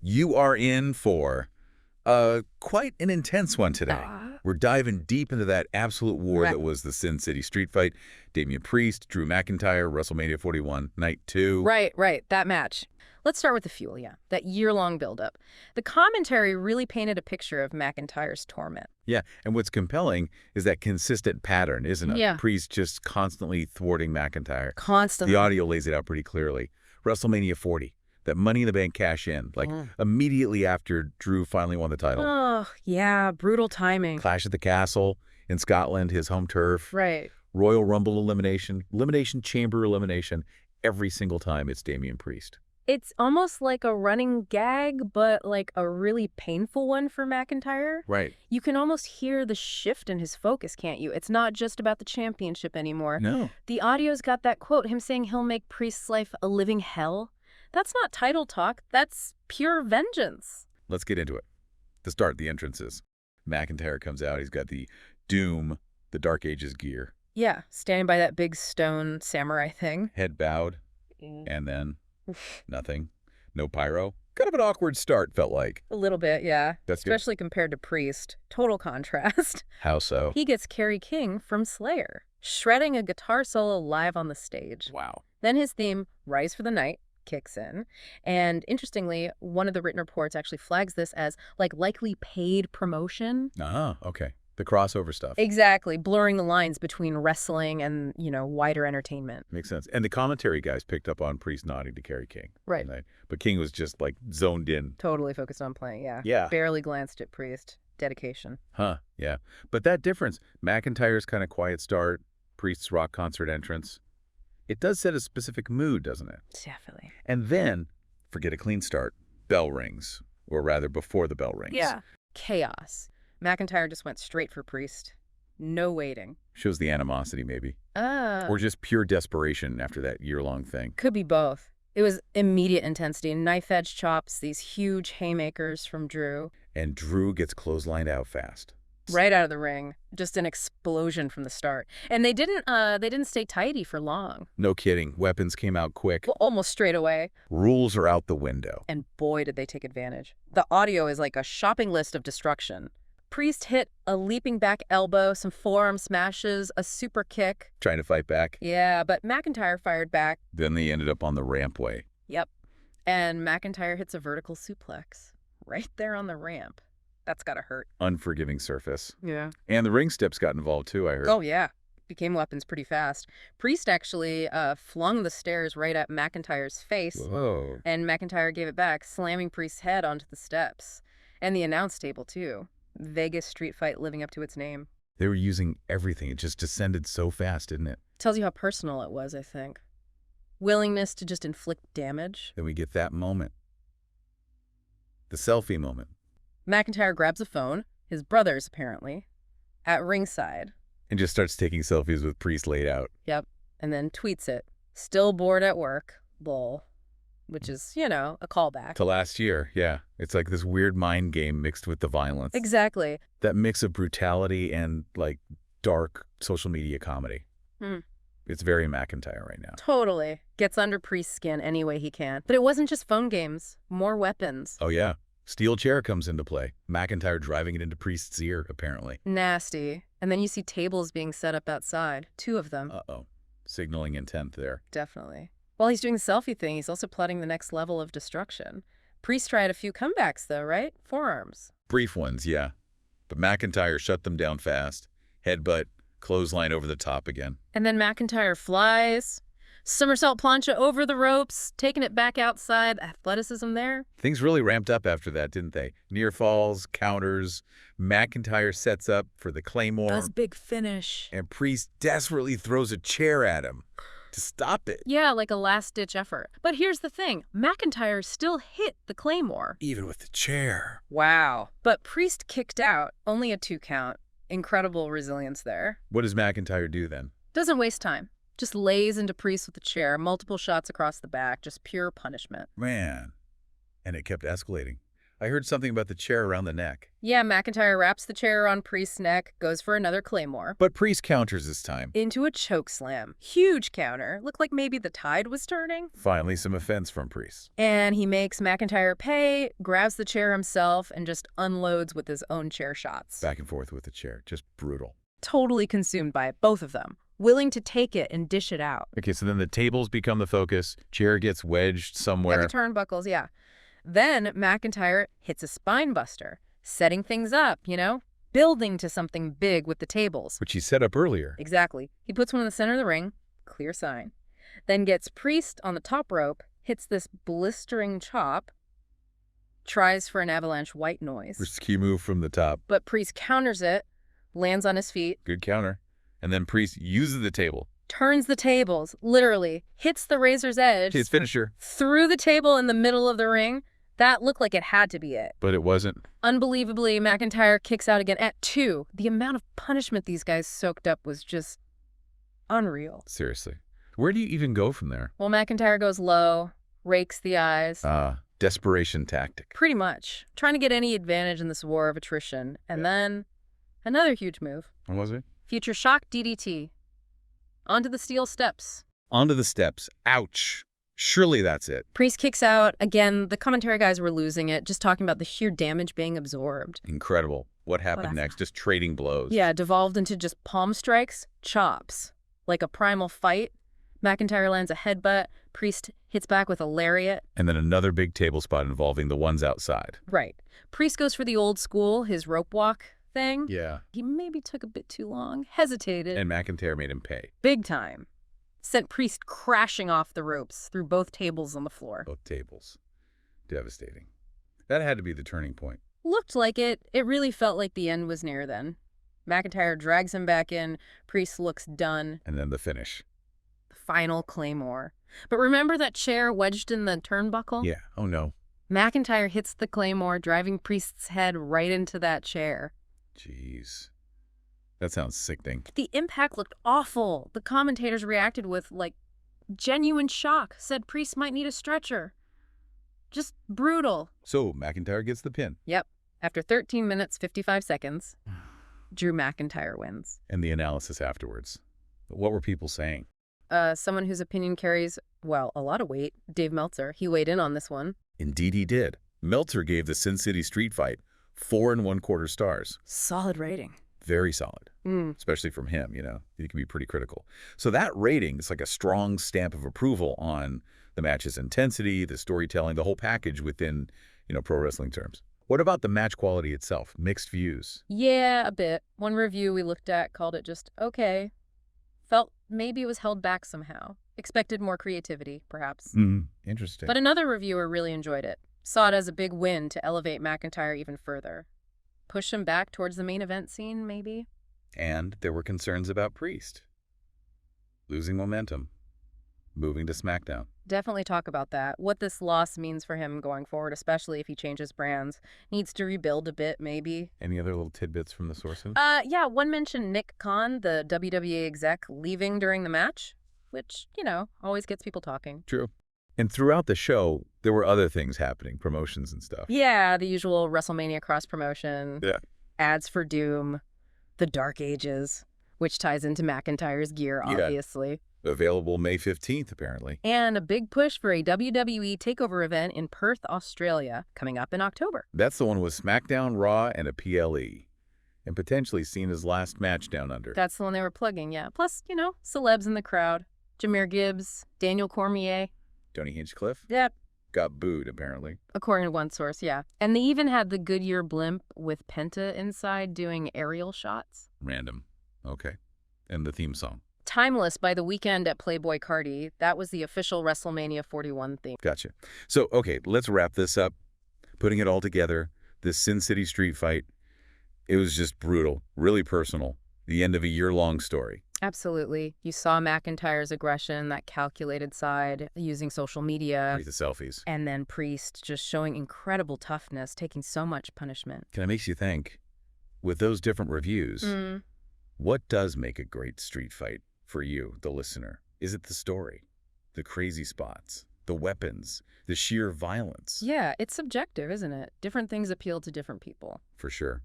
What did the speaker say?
You are in for quite an intense one today. We're diving deep into that absolute war that was the Sin City Street Fight. Damian Priest, Drew McIntyre, WrestleMania 41, Night 2. Right, that match. Let's start with the fuel, that year-long buildup. The commentary really painted a picture of McIntyre's torment. Yeah, and what's compelling is that consistent pattern, isn't it? Yeah. Priest just constantly thwarting McIntyre. Constantly. The audio lays it out pretty clearly. WrestleMania 40, that Money in the Bank cash-in, like immediately after Drew finally won the title. Oh, yeah, brutal timing. Clash at the Castle in Scotland, his home turf. Right. Royal Rumble elimination, Elimination Chamber elimination. Every single time it's Damian Priest. It's almost like a running gag, but like a really painful one for McIntyre. Right. You can almost hear the shift in his focus, can't you? It's not just about the championship anymore. No. The audio's got that quote, him saying he'll make Priest's life a living hell. That's not title talk. That's pure vengeance. Let's get into it. To start, the entrances. McIntyre comes out. He's got the Doom, the Dark Ages gear. Yeah, standing by that big stone samurai thing. Head bowed, and then nothing. No pyro. Kind of an awkward start, felt like. A little bit, yeah. That's good. Especially compared to Priest. Total contrast. How so? He gets Kerry King from Slayer, shredding a guitar solo live on the stage. Wow. Then his theme, Rise for the Night, kicks in. And interestingly, one of the written reports actually flags this as likely paid promotion. Ah, okay. The crossover stuff. Exactly, blurring the lines between wrestling and, wider entertainment. Makes sense. And the commentary guys picked up on Priest nodding to Kerry King. Right. But King was just zoned in. Totally focused on playing, yeah. Yeah. Barely glanced at Priest. Dedication. Huh, yeah. But that difference, McIntyre's kind of quiet start, Priest's rock concert entrance, it does set a specific mood, doesn't it? Definitely. And then, forget a clean start, bell rings. Or rather, before the bell rings. Yeah. Chaos. McIntyre just went straight for Priest. No waiting. Shows the animosity, maybe. Or just pure desperation after that year-long thing. Could be both. It was immediate intensity, knife-edge chops, these huge haymakers from Drew. And Drew gets clotheslined out fast. Right out of the ring. Just an explosion from the start. And they didn't stay tidy for long. No kidding. Weapons came out quick. Well, almost straight away. Rules are out the window. And boy, did they take advantage. The audio is like a shopping list of destruction. Priest hit a leaping back elbow, some forearm smashes, a super kick. Trying to fight back. Yeah, but McIntyre fired back. Then they ended up on the rampway. Yep. And McIntyre hits a vertical suplex. Right there on the ramp. That's gotta hurt. Unforgiving surface. Yeah. And the ring steps got involved too, I heard. Oh, yeah. Became weapons pretty fast. Priest actually flung the stairs right at McIntyre's face. Whoa. And McIntyre gave it back, slamming Priest's head onto the steps. And the announce table, too. Vegas street fight living up to its name. They were using everything. It just descended so fast, didn't it? Tells you how personal it was, I think. Willingness to just inflict damage. Then we get that moment. The selfie moment. McIntyre grabs a phone, his brother's apparently, at ringside. And just starts taking selfies with Priest laid out. Yep. And then tweets it. Still bored at work. Lol. Which is, a callback. To last year, yeah. It's like this weird mind game mixed with the violence. Exactly. That mix of brutality and, dark social media comedy. It's very McIntyre right now. Totally. Gets under Priest's skin any way he can. But it wasn't just phone games. More weapons. Oh, yeah. Steel chair comes into play. McIntyre driving it into Priest's ear, apparently. Nasty. And then you see tables being set up outside. 2 of them. Uh-oh. Signaling intent there. Definitely. While he's doing the selfie thing, he's also plotting the next level of destruction. Priest tried a few comebacks, though, right? Forearms. Brief ones, yeah. But McIntyre shut them down fast. Headbutt, clothesline over the top again. And then McIntyre flies. Somersault plancha over the ropes, taking it back outside. Athleticism there. Things really ramped up after that, didn't they? Near falls, counters. McIntyre sets up for the Claymore. Does big finish. And Priest desperately throws a chair at him to stop it. Yeah, like a last-ditch effort. But here's the thing. McIntyre still hit the Claymore. Even with the chair. Wow. But Priest kicked out. Only a 2 count. Incredible resilience there. What does McIntyre do then? Doesn't waste time. Just lays into Priest with the chair, multiple shots across the back, just pure punishment. Man. And it kept escalating. I heard something about the chair around the neck. Yeah, McIntyre wraps the chair around Priest's neck, goes for another claymore. But Priest counters this time. Into a chokeslam. Huge counter. Looked like maybe the tide was turning. Finally, some offense from Priest. And he makes McIntyre pay, grabs the chair himself, and just unloads with his own chair shots. Back and forth with the chair. Just brutal. Totally consumed by it, both of them. Willing to take it and dish it out. Okay, so then the tables become the focus. Chair gets wedged somewhere. Yeah, the turnbuckles, yeah. Then McIntyre hits a spine buster, setting things up, building to something big with the tables. Which he set up earlier. Exactly. He puts one in the center of the ring, clear sign. Then gets Priest on the top rope, hits this blistering chop, tries for an avalanche white noise. Risky move from the top. But Priest counters it, lands on his feet. Good counter. And then Priest uses the table. Turns the tables, literally, hits the razor's edge. His finisher. Through the table in the middle of the ring. That looked like it had to be it. But it wasn't. Unbelievably, McIntyre kicks out again at 2. The amount of punishment these guys soaked up was just unreal. Seriously. Where do you even go from there? Well, McIntyre goes low, rakes the eyes. Desperation tactic. Pretty much. Trying to get any advantage in this war of attrition. And then another huge move. What was it? Future shock DDT. Onto the steel steps. Onto the steps. Ouch. Surely that's it. Priest kicks out. Again, the commentary guys were losing it, just talking about the sheer damage being absorbed. Incredible. What happened next? Just trading blows. Yeah, devolved into just palm strikes, chops. Like a primal fight. McIntyre lands a headbutt. Priest hits back with a lariat. And then another big table spot involving the ones outside. Right. Priest goes for the old school, his rope walk thing. Yeah. He maybe took a bit too long, hesitated. And McIntyre made him pay. Big time. Sent Priest crashing off the ropes through both tables on the floor. Both tables. Devastating. That had to be the turning point. Looked like it. It really felt like the end was near then. McIntyre drags him back in. Priest looks done. And then the finish. Final claymore. But remember that chair wedged in the turnbuckle? Yeah. Oh, no. McIntyre hits the claymore, driving Priest's head right into that chair. Jeez. That sounds sickening. The impact looked awful. The commentators reacted with, genuine shock. Said Priest might need a stretcher. Just brutal. So McIntyre gets the pin. Yep. After 13 minutes, 55 seconds, Drew McIntyre wins. And the analysis afterwards. What were people saying? Someone whose opinion carries, a lot of weight, Dave Meltzer. He weighed in on this one. Indeed he did. Meltzer gave the Sin City Street Fight 4 1/4 stars. Solid rating. Very solid, especially from him, He can be pretty critical. So that rating is like a strong stamp of approval on the match's intensity, the storytelling, the whole package within, pro wrestling terms. What about the match quality itself? Mixed views? Yeah, a bit. One review we looked at called it just okay. Felt maybe it was held back somehow. Expected more creativity, perhaps. Interesting. But another reviewer really enjoyed it. Saw it as a big win to elevate McIntyre even further. Push him back towards the main event scene, maybe? And there were concerns about Priest. Losing momentum. Moving to SmackDown. Definitely talk about that. What this loss means for him going forward, especially if he changes brands. Needs to rebuild a bit, maybe. Any other little tidbits from the sources? Yeah, one mentioned Nick Khan, the WWE exec, leaving during the match, which, always gets people talking. True. And throughout the show, there were other things happening, promotions and stuff. Yeah, the usual WrestleMania cross-promotion. Yeah. Ads for Doom. The Dark Ages, which ties into McIntyre's gear, obviously. Available May 15th, apparently. And a big push for a WWE TakeOver event in Perth, Australia, coming up in October. That's the one with SmackDown, Raw, and a PLE. And potentially Cena's last match down under. That's the one they were plugging, yeah. Plus, celebs in the crowd. Jameer Gibbs, Daniel Cormier. Tony Hinchcliffe? Yep. Got booed, apparently. According to one source, yeah. And they even had the Goodyear blimp with Penta inside doing aerial shots. Random. Okay. And the theme song. Timeless by The Weeknd at Playboy Cardi. That was the official WrestleMania 41 theme. Gotcha. So, okay, let's wrap this up. Putting it all together, this Sin City Street Fight, it was just brutal, really personal. The end of a year-long story. Absolutely. You saw McIntyre's aggression, that calculated side, using social media. The selfies. And then Priest just showing incredible toughness, taking so much punishment. Kind of makes you think, with those different reviews, what does make a great street fight for you, the listener? Is it the story? The crazy spots? the weapons, the sheer violence. Yeah, it's subjective, isn't it? Different things appeal to different people. For sure.